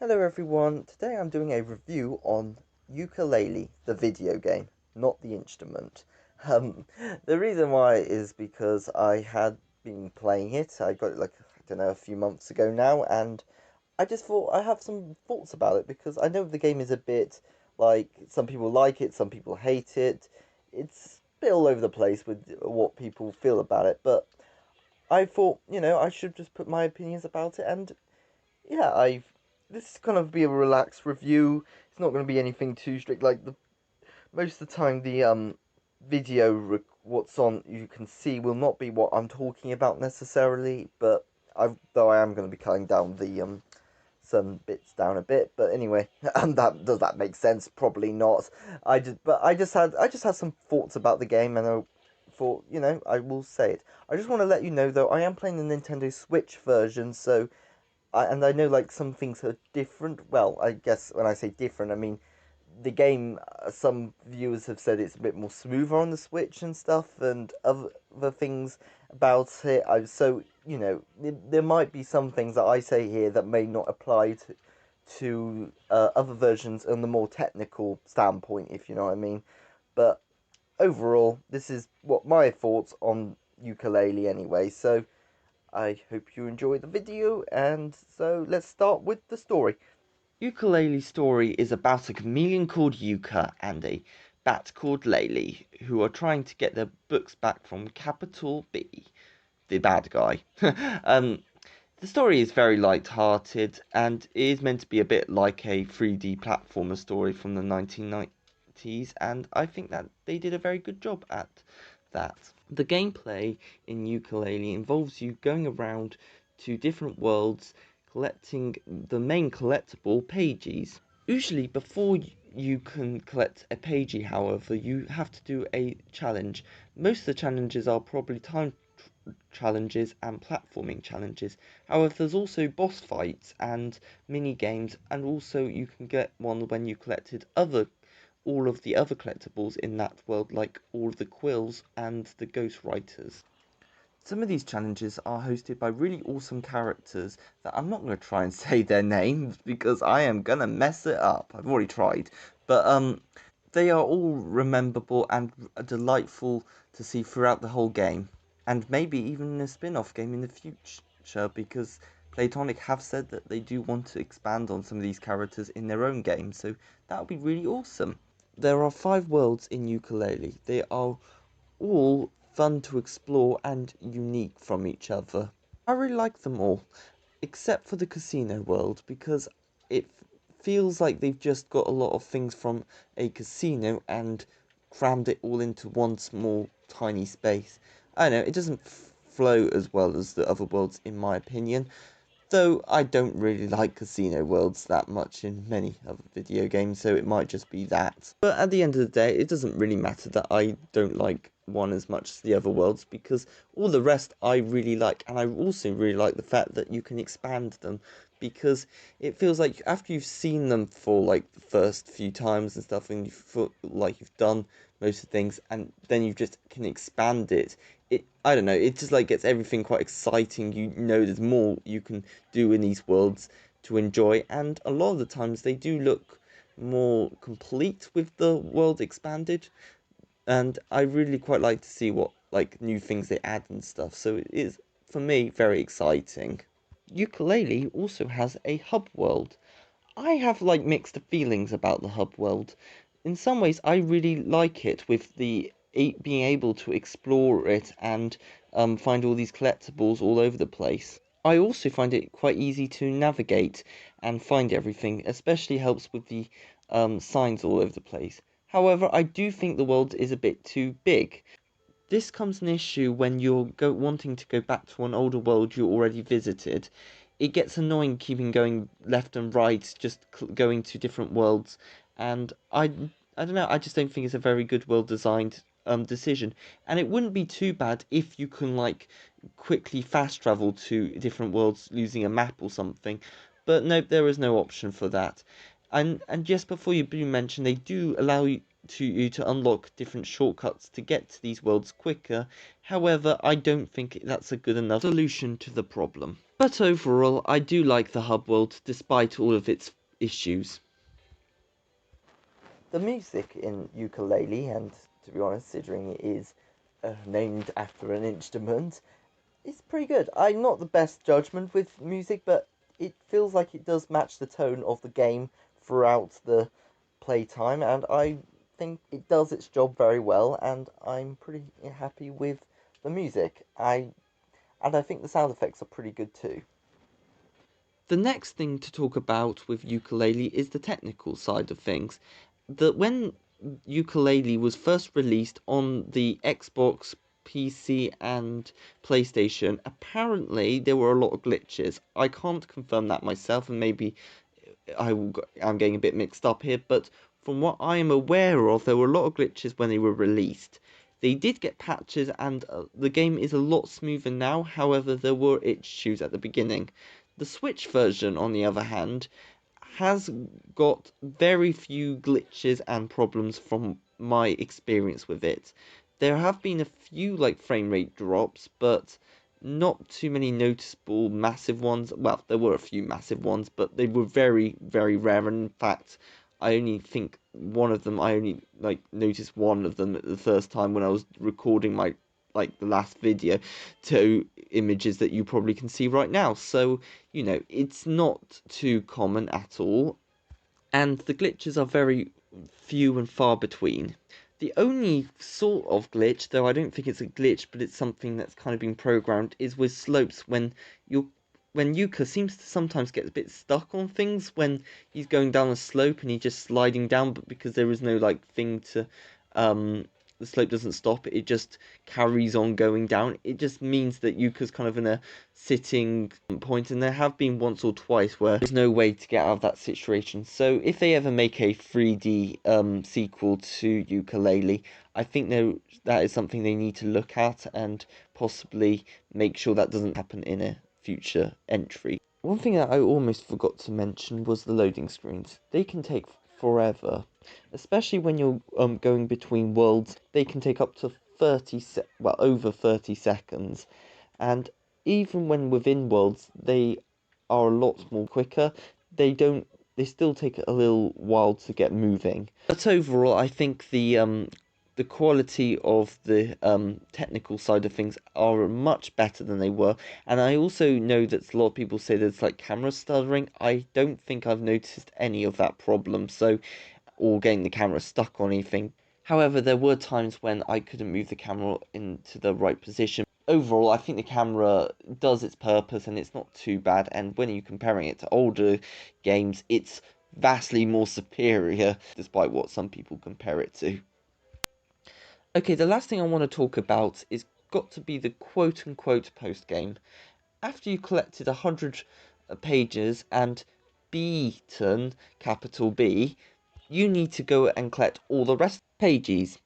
Hello everyone, today I'm doing a review on Yooka-laylee, the video game, not the instrument. Um, the reason why is because I had been playing it, I got it like, I don't know, a few months ago now, and I just thought I have some thoughts about it, because I know the game is a bit, like, some people like it, some people hate it, it's a bit all over the place with what people feel about it, but I thought, I should just put my opinions about it, and yeah, this is kind of be a relaxed review. It's not going to be anything too strict. Like the most of the time, the what's on you can see will not be what I'm talking about necessarily. But though I am going to be cutting down the some bits down a bit. But anyway, and that does that make sense? Probably not. I just had some thoughts about the game, and I thought I will say it. I just want to let you know though I am playing the Nintendo Switch version, so and I know like some things are different. Well, I guess when I say different, I mean the game. Some viewers have said it's a bit more smoother on the Switch and stuff, and other things about it. So there might be some things that I say here that may not apply to other versions on the more technical standpoint, if you know what I mean. But overall, this is what my thoughts on ukulele anyway. So I hope you enjoy the video, and so let's start with the story. Yooka-laylee's story is about a chameleon called Yuka and a bat called Laylee, who are trying to get their books back from Capital B, the bad guy. um, the story is very light-hearted and is meant to be a bit like a 3D platformer story from the 1990s, and I think that they did a very good job at that. The gameplay in Yooka-laylee involves you going around to different worlds collecting the main collectible pages. Usually before you can collect a pagey, however, you have to do a challenge. Most of the challenges are probably time challenges and platforming challenges. However, there's also boss fights and mini games, and also you can get one when you collected all of the other collectibles in that world, like all of the quills and the ghost writers. Some of these challenges are hosted by really awesome characters that I'm not going to try and say their names because I am going to mess it up. I've already tried. But they are all rememberable and delightful to see throughout the whole game. And maybe even a spin-off game in the future, because Playtonic have said that they do want to expand on some of these characters in their own game, so that would be really awesome. There are 5 worlds in Yooka-laylee. They are all fun to explore and unique from each other. I really like them all, except for the casino world, because it feels like they've just got a lot of things from a casino and crammed it all into one small tiny space. I don't know, it doesn't flow as well as the other worlds in my opinion, though I don't really like casino worlds that much in many other video games, so it might just be that. But at the end of the day, it doesn't really matter that I don't like one as much as the other worlds, because all the rest I really like, and I also really like the fact that you can expand them, because it feels like after you've seen them for like the first few times and stuff, and you feel like you've done most of the things, and then you just can expand it. I don't know, it just like gets everything quite exciting. You know there's more you can do in these worlds to enjoy, and a lot of the times they do look more complete with the world expanded, and I really quite like to see what like new things they add and stuff, so it is for me very exciting. Ukulele also has a hub world. I have like mixed feelings about the hub world. In some ways, I really like it with the being able to explore it and find all these collectibles all over the place. I also find it quite easy to navigate and find everything, especially helps with the signs all over the place. However, I do think the world is a bit too big. This comes an issue when you're wanting to go back to an older world you already visited. It gets annoying keeping going left and right, just going to different worlds, and I don't know. I just don't think it's a very good, well designed decision. And it wouldn't be too bad if you can like quickly fast travel to different worlds using a map or something, but no, there is no option for that. And just before you do mention, they do allow to you to unlock different shortcuts to get to these worlds quicker. However, I don't think that's a good enough solution to the problem. But overall, I do like the hub world despite all of its issues. The music in Yooka-laylee, and to be honest, considering it is named after an instrument, is pretty good. I'm not the best judgment with music, but it feels like it does match the tone of the game throughout the playtime, and I think it does its job very well, and I'm pretty happy with the music. I think the sound effects are pretty good too. The next thing to talk about with Yooka-laylee is the technical side of things. That when Yooka-laylee was first released on the Xbox, PC, and PlayStation, apparently there were a lot of glitches. I can't confirm that myself, and maybe I'm getting a bit mixed up here, but from what I am aware of, there were a lot of glitches when they were released. They did get patches, and the game is a lot smoother now. However, there were issues at the beginning. The Switch version, on the other hand, has got very few glitches and problems from my experience with it. There have been a few like frame rate drops, but not too many noticeable massive ones. Well, there were a few massive ones, but they were very, very rare. And in fact, I only think one of them, I only like noticed one of them at the first time when I was recording my like the last video to images that you probably can see right now. So, you know, it's not too common at all, and the glitches are very few and far between. The only sort of glitch, though I don't think it's a glitch, but it's something that's kind of been programmed, is with slopes when Yuka seems to sometimes get a bit stuck on things when he's going down a slope and he's just sliding down, but because there is no like thing to the slope doesn't stop, it just carries on going down. It just means that Yuka's kind of in a sitting point, and there have been once or twice where there's no way to get out of that situation. So if they ever make a 3D sequel to Yooka-laylee, I think that is something they need to look at and possibly make sure that doesn't happen in a future entry. One thing that I almost forgot to mention was the loading screens. They can take forever, especially when you're going between worlds. They can take up to over 30 seconds, and even when within worlds, they are a lot more quicker. They still take a little while to get moving. But overall, I think the quality of the technical side of things are much better than they were. And I also know that a lot of people say there's like camera stuttering. I don't think I've noticed any of that problem, so or getting the camera stuck on anything. However, there were times when I couldn't move the camera into the right position. Overall, I think the camera does its purpose and it's not too bad. And when you're comparing it to older games, it's vastly more superior, despite what some people compare it to. Okay, the last thing I want to talk about is got to be the quote-unquote post-game. After you collected 100 pages and beaten, capital B, you need to go and collect all the rest of the pages.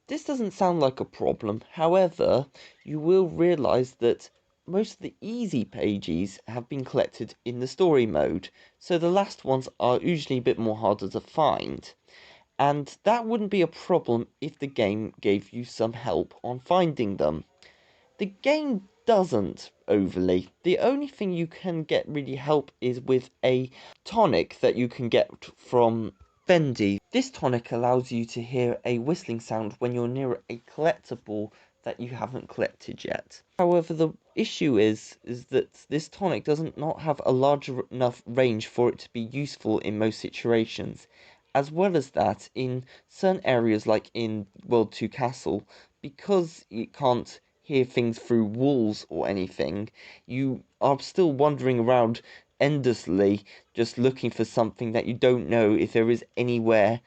This doesn't sound like a problem, however, you will realise that most of the easy pages have been collected in the story mode, so the last ones are usually a bit more harder to find. And that wouldn't be a problem if the game gave you some help on finding them. The game doesn't overly. The only thing you can get really help is with a tonic that you can get from Fendi. This tonic allows you to hear a whistling sound when you're near a collectible that you haven't collected yet. However, the issue is that this tonic doesn't not have a large enough range for it to be useful in most situations. As well as that, in certain areas like in World 2 Castle, because you can't hear things through walls or anything, you are still wandering around endlessly just looking for something that you don't know if there is anywhere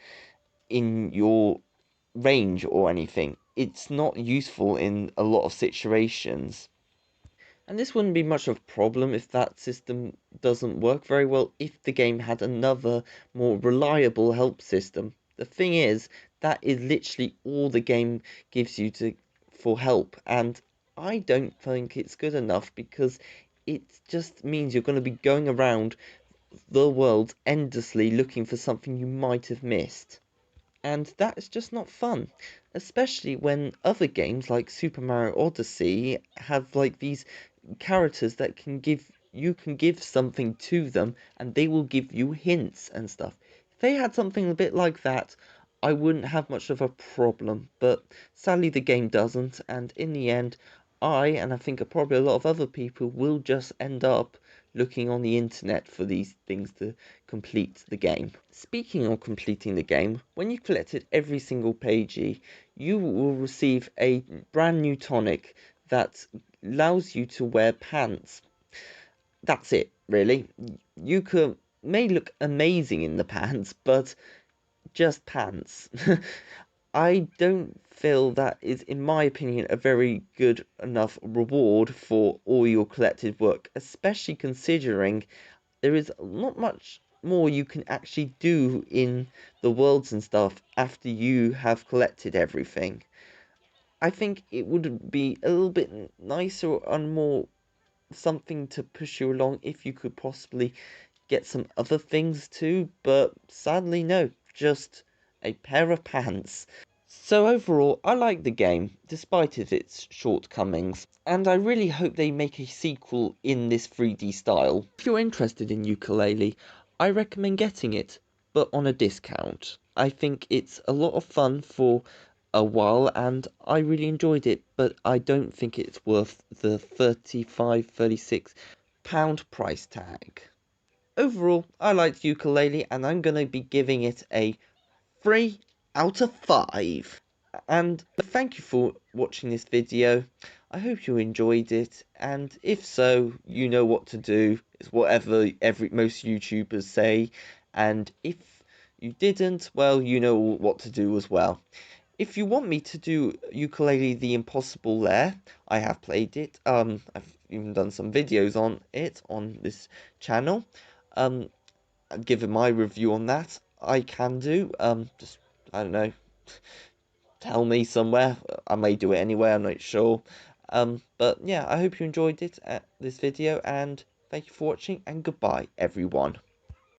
in your range or anything. It's not useful in a lot of situations. And this wouldn't be much of a problem if that system doesn't work very well if the game had another more reliable help system. The thing is, that is literally all the game gives you for help, and I don't think it's good enough because it just means you're going to be going around the world endlessly looking for something you might have missed. and that is just not fun, especially when other games like Super Mario Odyssey have like these characters that can give something to them and they will give you hints and stuff. If they had something a bit like that, I wouldn't have much of a problem, but sadly the game doesn't, and in the end, and I think probably a lot of other people will just end up looking on the internet for these things to complete the game. Speaking of completing the game, when you've collected every single pagey, you will receive a brand new tonic that allows you to wear pants. That's it, really. Yuka may look amazing in the pants, but just pants. I don't feel that is, in my opinion, a very good enough reward for all your collected work, especially considering there is not much more you can actually do in the worlds and stuff after you have collected everything. I think it would be a little bit nicer and more something to push you along if you could possibly get some other things too, but sadly, no, just a pair of pants. So overall, I like the game, despite its shortcomings, and I really hope they make a sequel in this 3D style. If you're interested in Yooka-laylee, I recommend getting it, but on a discount. I think it's a lot of fun for a while, and I really enjoyed it, but I don't think it's worth the 35, 36 pound price tag. Overall, I liked Yooka-laylee, and I'm going to be giving it a 3 out of 5. And thank you for watching this video. I hope you enjoyed it, and if so, you know what to do. It's whatever most YouTubers say, and if you didn't, well, you know what to do as well. If you want me to do Yooka-laylee the Impossible Lair, I have played it. I've even done some videos on it on this channel. Um, Given my review on that, I can do. Just I don't know, tell me somewhere. I may do it anyway. I'm not sure. But yeah, I hope you enjoyed this video, and thank you for watching, and goodbye, everyone.